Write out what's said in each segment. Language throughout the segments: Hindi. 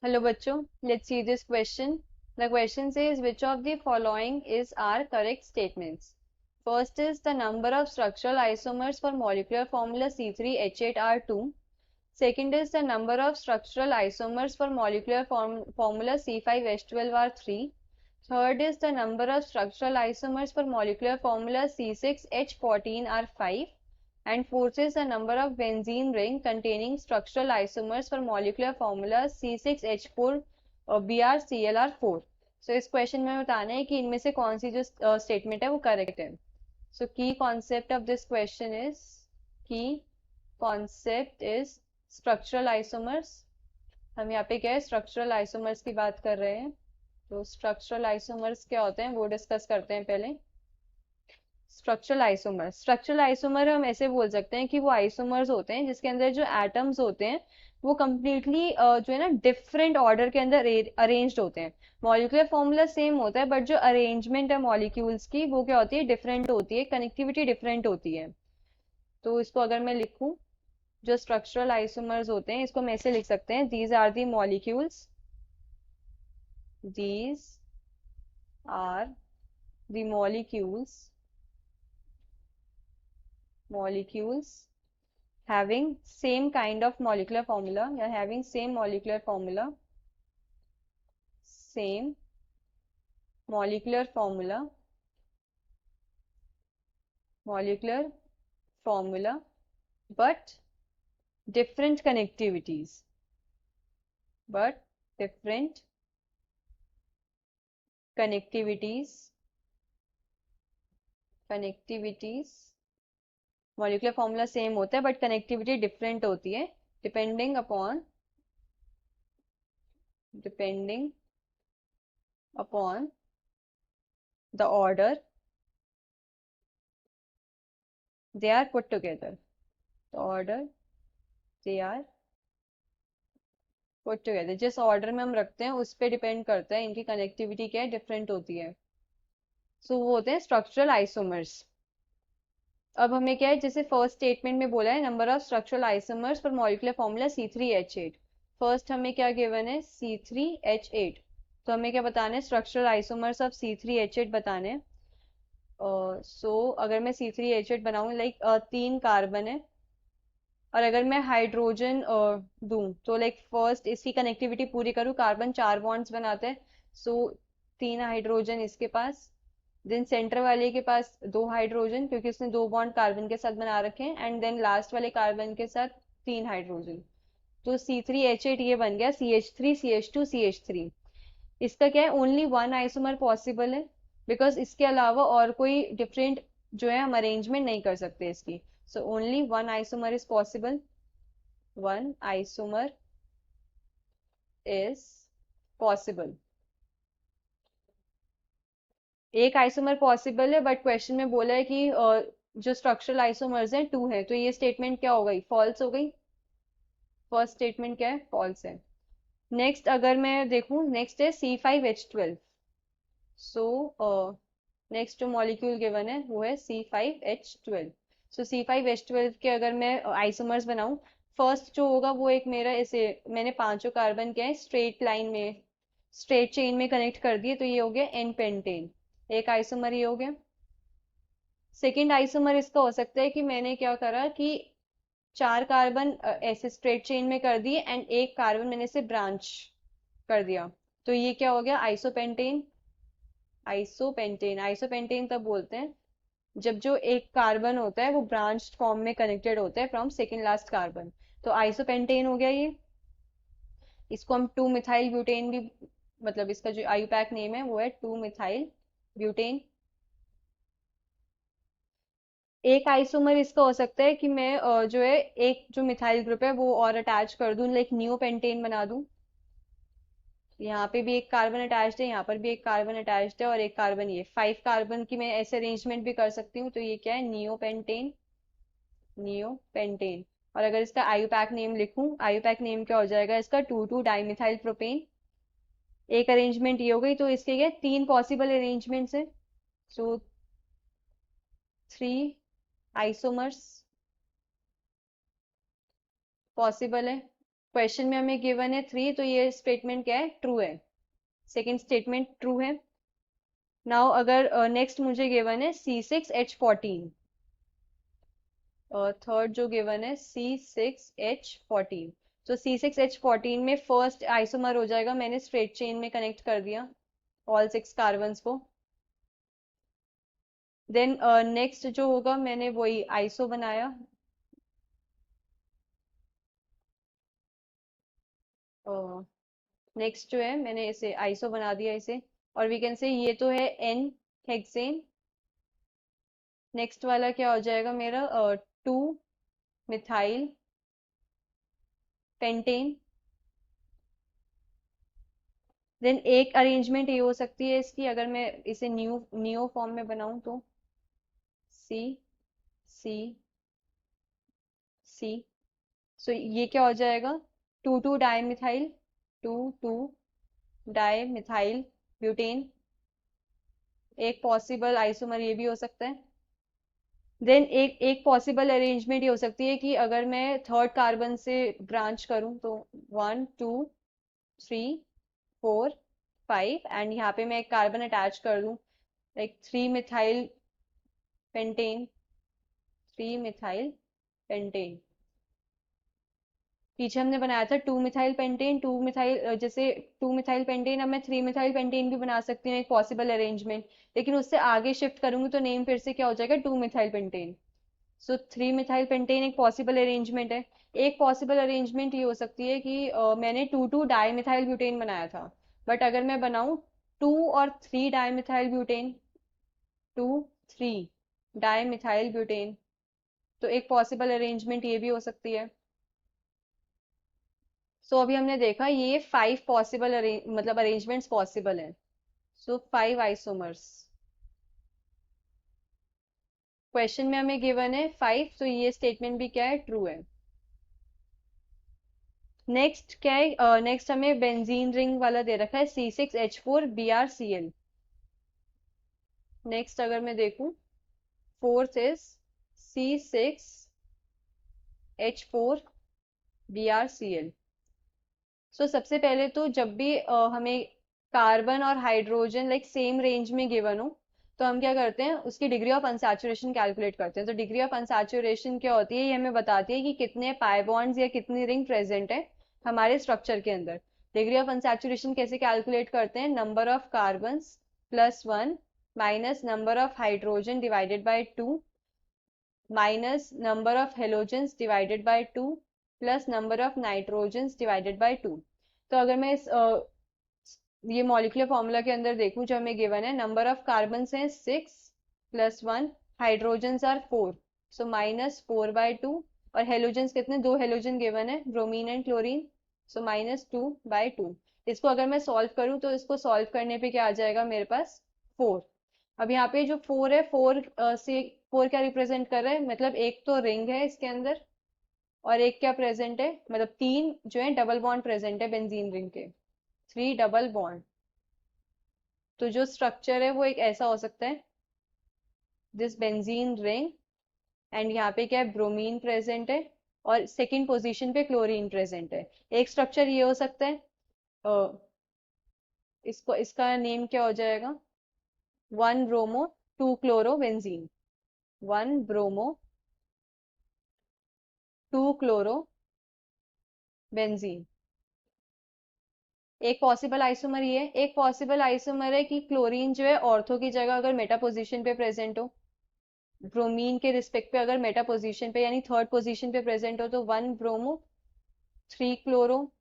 Hello bachcho, let's see this question. The question says which of the following is our correct statements. First is the number of structural isomers for molecular formula C3H8R2. Second is the number of structural isomers for molecular formula C5H12R3. Third is the number of structural isomers for molecular formula C6H14R5. And fourth is the number of benzene ring containing structural isomers for molecular formula C6H4 BrClR4. So इस क्वेश्चन में बताना है कि इनमें से कौन सी जो स्टेटमेंट है वो करेक्ट है. So key concept of this question is structural isomers. हम यहाँ पे क्या है structural isomers की बात कर रहे हैं. तो structural isomers क्या होते हैं वो डिस्कस करते हैं पहले. स्ट्रक्चरल आइसोमर हम ऐसे बोल सकते हैं कि वो आइसोमर्स होते हैं जिसके अंदर जो एटम्स होते हैं वो कम्प्लीटली जो है ना डिफरेंट ऑर्डर के अंदर अरेंज्ड होते हैं. मॉलिक्यूलर फॉर्मूला सेम होता है बट जो अरेंजमेंट है मॉलिक्यूल्स की वो क्या होती है, डिफरेंट होती है, कनेक्टिविटी डिफरेंट होती है. तो इसको अगर मैं लिखूं, जो स्ट्रक्चरल आइसोमर्स होते हैं इसको हम ऐसे लिख सकते हैं, these are the molecules, these are the molecules having same kind of molecular formula या having same molecular formula but different connectivities molecular formula same होता है बट कनेक्टिविटी डिफरेंट होती है depending upon the order they are put together. जिस ऑर्डर में हम रखते हैं उस पर डिपेंड करता है इनकी कनेक्टिविटी क्या है, डिफरेंट होती है. सो वो होते हैं स्ट्रक्चरल आइसोमर्स. अब हमें क्या है, जैसे फर्स्ट स्टेटमेंट में बोला है number of structural isomers for molecular formula C3H8. First हमें क्या गिवन है, C3H8. तो हमें क्या बताना है, स्ट्रक्चरल आइसोमर्स ऑफ C3H8 बताने हैं. अगर मैं C3H8 बनाऊं, लाइक 3 कार्बन है और अगर मैं हाइड्रोजन दूं तो लाइक फर्स्ट इसकी कनेक्टिविटी पूरी करूं, कार्बन 4 बॉन्ड्स बनाते हैं. सो 3 हाइड्रोजन इसके पास, देन सेंटर वाले के पास 2 हाइड्रोजन क्योंकि उसने 2 बॉन्ड कार्बन के साथ बना रखे हैं, एंड देन लास्ट वाले कार्बन के साथ 3 हाइड्रोजन. तो C3H8 ये बन गया CH3 CH2 CH3. इसका क्या है, ओनली वन आइसोमर पॉसिबल है बिकॉज इसके अलावा और कोई डिफरेंट जो है हम अरेंजमेंट नहीं कर सकते इसकी. So only one isomer is possible. One isomer is possible. एक आइसोमर पॉसिबल है बट क्वेश्चन में बोला है कि जो स्ट्रक्चरल आइसोमर्स हैं 2 है, तो ये स्टेटमेंट क्या हो गई, फॉल्स हो गई. फर्स्ट स्टेटमेंट क्या है, फॉल्स है. नेक्स्ट अगर मैं देखूं, नेक्स्ट है C5H12. सो नेक्स्ट जो मॉलिक्यूल गिवन है वो है C5H12. सो C5H12 के अगर मैं आइसोमर्स बनाऊं, फर्स्ट जो होगा वो एक मेरा ऐसे मैंने पांचों कार्बन क्या है स्ट्रेट लाइन में स्ट्रेट चेन में कनेक्ट कर दिए, तो ये हो गया एन पेंटेन. एक आइसोमर ये हो गया. सेकेंड आइसोमर इसका हो सकता है कि मैंने क्या करा कि 4 कार्बन ऐसे स्ट्रेट चेन में कर दिए एंड एक कार्बन मैंने से ब्रांच कर दिया, तो ये क्या हो गया, आइसोपेंटेन. आइसोपेंटेन तब बोलते हैं जब जो एक कार्बन होता है वो ब्रांच फॉर्म में कनेक्टेड होता है फ्रॉम सेकेंड लास्ट कार्बन. तो आइसोपेंटेन हो गया ये. इसको हम 2 मिथाइल ब्यूटेन भी, मतलब इसका जो आईयूपैक नेम है वो है 2 मिथाइल ब्यूटेन. एक आइसोमर इसका हो सकता है कि मैं जो है एक जो मिथाइल ग्रुप है वो और अटैच कर दूं, लाइक नियोपेंटेन बना दूं. यहाँ पे भी एक कार्बन अटैच्ड है, यहाँ पर भी एक कार्बन अटैच्ड है और एक कार्बन, ये 5 कार्बन की मैं ऐसे अरेंजमेंट भी कर सकती हूँ. तो ये क्या है, नियोपेंटेन. और अगर इसका आईयूपैक नेम लिखूं, आईयूपैक नेम क्या हो जाएगा इसका, 2,2 डाइमिथाइल प्रोपेन. एक अरेंजमेंट ये हो गई. तो इसके क्या 3 पॉसिबल अरेंजमेंट्स है. सो 3 आइसोमर्स पॉसिबल है. क्वेश्चन में हमें गिवन है 3, तो ये स्टेटमेंट क्या है, ट्रू है। सेकंड स्टेटमेंट ट्रू है। नाउ अगर नेक्स्ट मुझे गिवन है C6H14, थर्ड जो गिवन है C6H14, तो C6H14 में फर्स्ट आइसोमर हो जाएगा, मैंने स्ट्रेट चेन में कनेक्ट कर दिया ऑल 6 कार्बन्स को। देन नेक्स्ट जो होगा, मैंने वही आइसो बनाया, नेक्स्ट जो है मैंने इसे आइसो बना दिया इसे, और वी कैन से ये तो है एन हेक्सेन। नेक्स्ट वाला क्या हो जाएगा मेरा, 2 मिथाइल पेंटेन। देन एक अरेंजमेंट ये हो सकती है इसकी, अगर मैं इसे न्यू फॉर्म में बनाऊं तो सी सी सी, सो ये क्या हो जाएगा, 2 di methyl, 2 di methyl butane. एक पॉसिबल आइसोमर ये भी हो सकता है। देन एक एक पॉसिबल अरेंजमेंट ये हो सकती है कि अगर मैं थर्ड कार्बन से ब्रांच करूं तो 1 2 3 4 5, एंड यहाँ पे मैं एक कार्बन अटैच कर दूं, like 3 methyl pentane, 3 methyl pentane. पीछे हमने बनाया था 2 मिथाइल पेंटेन, 2 मिथाइल, जैसे 2 मिथाइल पेंटेन, अब मैं 3 मिथाइल पेंटेन भी बना सकती हूँ एक पॉसिबल अरेंजमेंट, लेकिन उससे आगे शिफ्ट करूंगी तो नेम फिर से क्या हो जाएगा, 2 मिथाइल पेंटेन। सो 3 मिथाइल पेंटेन एक पॉसिबल अरेंजमेंट है। एक पॉसिबल अरेंजमेंट ये हो सकती है कि मैंने 2 डाई मिथाइल ब्यूटेन बनाया था, बट अगर मैं बनाऊं 2 और 3 di methyl butane, 2 3 di methyl butane, तो एक पॉसिबल अरेंजमेंट ये भी हो सकती है। सो अभी हमने देखा ये 5 पॉसिबल मतलब अरेंजमेंट्स पॉसिबल हैं। सो 5 आइसोमर्स, क्वेश्चन में हमें गिवन है 5, तो ये स्टेटमेंट भी क्या है, ट्रू है। नेक्स्ट क्या है, नेक्स्ट हमें बेंजीन रिंग वाला दे रखा है C6H4Brcl। नेक्स्ट अगर मैं देखूं, फोर्थ इज C6H4Brcl। सो सबसे पहले तो जब भी हमें कार्बन और हाइड्रोजन लाइक सेम रेंज में गिवन हो, तो हम क्या करते हैं, उसकी डिग्री ऑफ अनसैचुरेशन कैलकुलेट करते हैं। तो डिग्री ऑफ अनसैचुरेशन क्या होती है, ये हमें बताती है कि कितने पाई बॉन्ड्स या कितनी रिंग प्रेजेंट है हमारे स्ट्रक्चर के अंदर। डिग्री ऑफ अनसैचुरेशन कैसे कैलकुलेट करते हैं, number of carbons +1 minus number of hydrogen divided by 2 minus number of halogens divided by 2 plus number of nitrogens divided by 2। तो अगर मैं इस ये मॉलिक्यूलर फॉर्मूला के अंदर देखूं जो हमें गिवन है, नंबर ऑफ कार्बन हैं 6 +1, हाइड्रोजन्स आर 4, सो -4/2, और हेलोजेंस कितने, 2 हेलोजन गिवन है, ब्रोमीन एंड क्लोरीन, सो -2/2। इसको अगर मैं सॉल्व करूं तो इसको सॉल्व करने पे क्या आ जाएगा मेरे पास, 4। अब यहाँ पे जो 4 है, 4 से 4 क्या रिप्रेजेंट कर रहा है, मतलब एक तो रिंग है इसके अंदर, और एक क्या प्रेजेंट है, मतलब 3 जो है डबल बॉन्ड प्रेजेंट है बेंजीन रिंग के, 3 डबल बॉन्ड। तो जो स्ट्रक्चर है वो एक ऐसा हो सकता है, दिस बेंजीन रिंग, एंड यहाँ पे क्या है, ब्रोमीन प्रेजेंट है, और सेकंड पोजीशन पे क्लोरीन प्रेजेंट है। एक स्ट्रक्चर ये हो सकता है, अ, इसको इसका नेम क्या हो जाएगा, 1 bromo 2 chloro benzene, 1 bromo 2 chloro benzene. एक पॉसिबल आइसोमर ये है। एक पॉसिबल आइसोमर है कि क्लोरीन जो है ऑर्थो की जगह अगर मेटा पोजीशन पे प्रेजेंट हो, ब्रोमीन के रिस्पेक्ट पे अगर मेटा पोजीशन पे यानी थर्ड पोजीशन पे प्रेजेंट हो, तो 1 bromo 3 chloro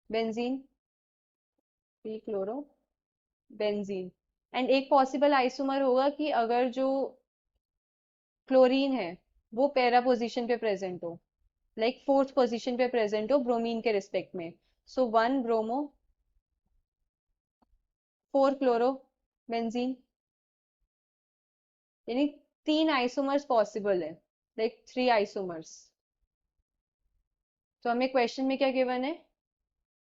benzene, 3 chloro benzene. And एक पॉसिबल आइसोमर होगा कि अगर जो क्लोरीन है वो पैरा पोजीशन पे प्रेजेंट हो, लाइक फोर्थ पोजीशन पे प्रेजेंट हो ब्रोमीन के रिस्पेक्ट में, सो 1 ब्रोमो 4 क्लोरो बेंजीन। यानी 3 आइसोमर्स पॉसिबल है, लाइक 3 आइसोमर्स। तो हमें क्वेश्चन में क्या गिवन है,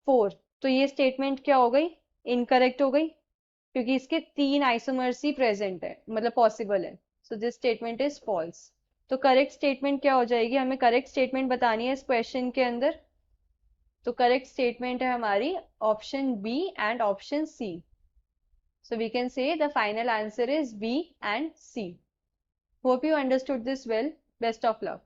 4, तो ये स्टेटमेंट क्या हो गई, इनकरेक्ट हो गई, क्योंकि इसके 3 आइसोमर्स ही प्रेजेंट है, मतलब पॉसिबल है। So this statement is false. तो करेक्ट स्टेटमेंट क्या हो जाएगी, हमें करेक्ट स्टेटमेंट बतानी है इस क्वेश्चन के अंदर, तो करेक्ट स्टेटमेंट है हमारी option B and option C. So we can say the final answer is B and C. Hope you understood this well. Best of luck.